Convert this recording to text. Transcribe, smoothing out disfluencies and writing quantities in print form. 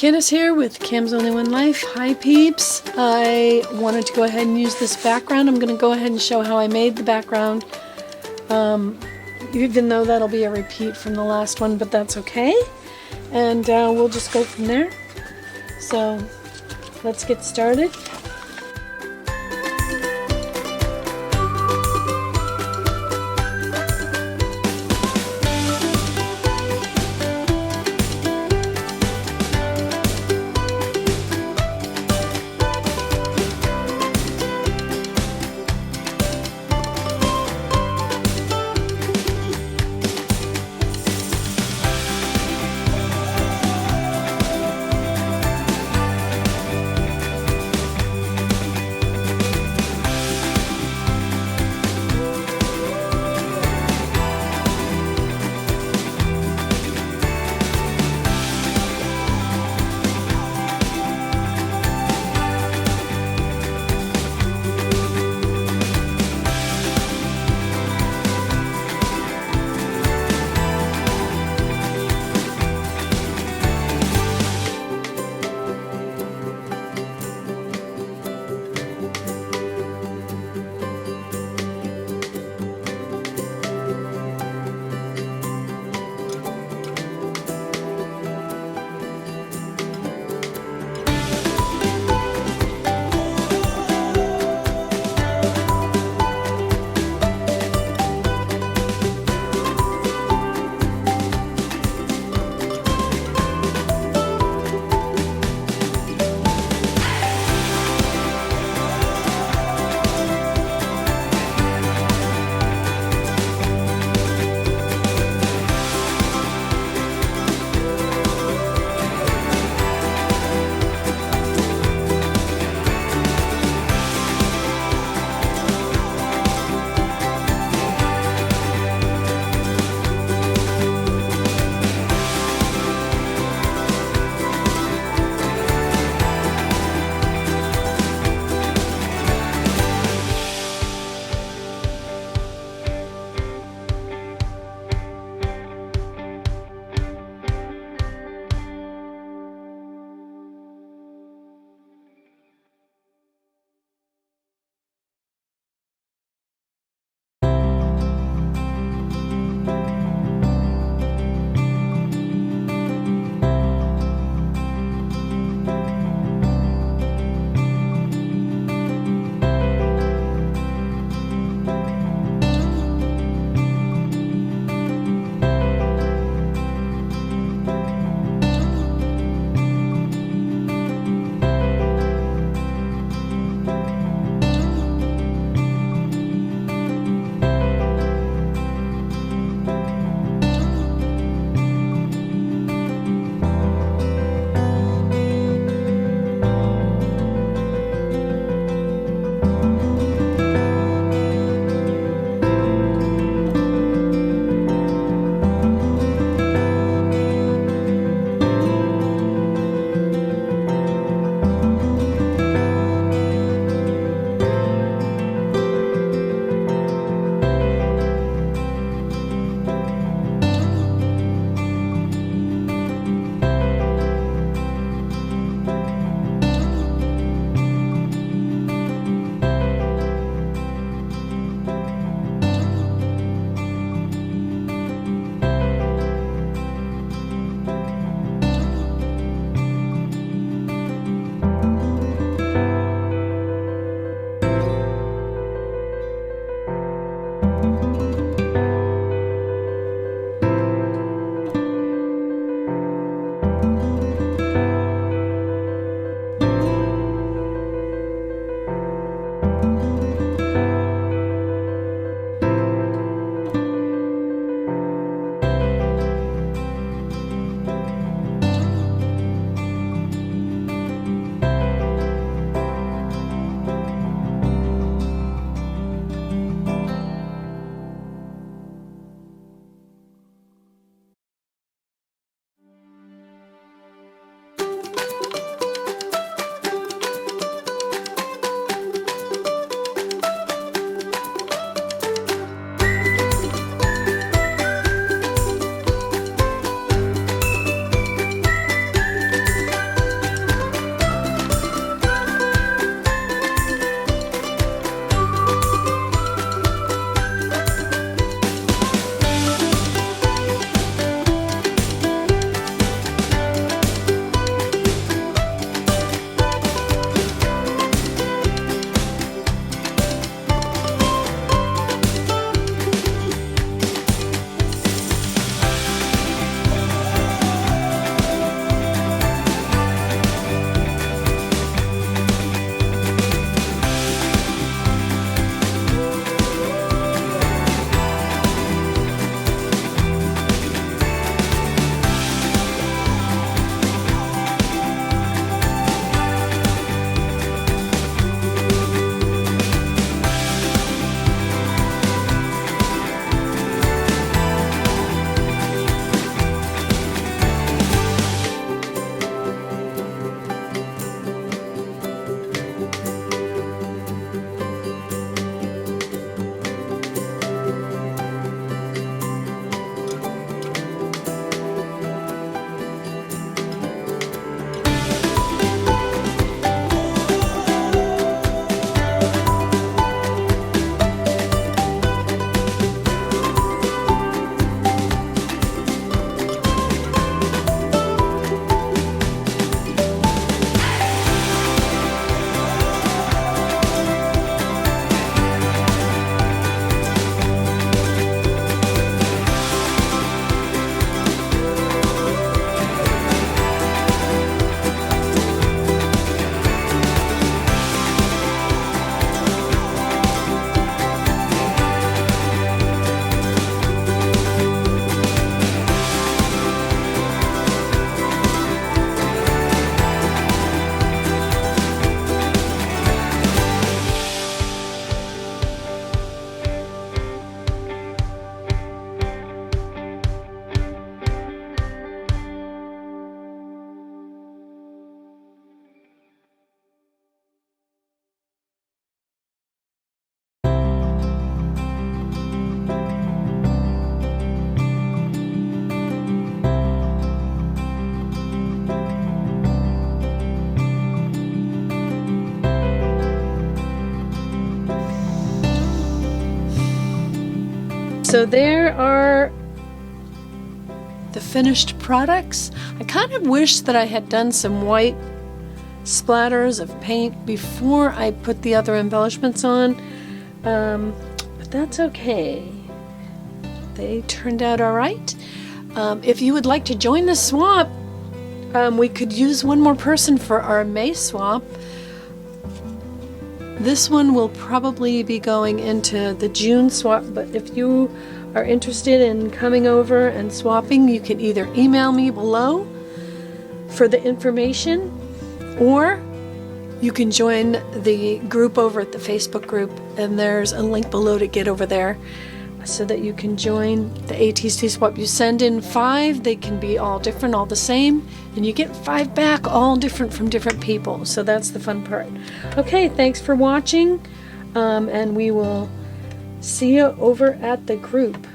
Candace here with Cam's Only One Life. Hi peeps. I wanted to go ahead and use this background. I'm going to go ahead and show how I made the background. Even though that'll be a repeat from the last one, but that's okay. And we'll just go from there. So let's get started. So there are the finished products. I kind of wish that I had done some white splatters of paint before I put the other embellishments on, but that's okay. They turned out all right. If you would like to join the swap, we could use one more person for our May swap. This one will probably be going into the June swap, but if you are interested in coming over and swapping, you can either email me below for the information, or you can join the group over at the Facebook group, and there's a link below to get over there so that you can join the ATC swap. You send in 5, they can be all different, all the same, and you get 5 back, all different from different people. So that's the fun part. Okay, thanks for watching, and we will see you over at the group.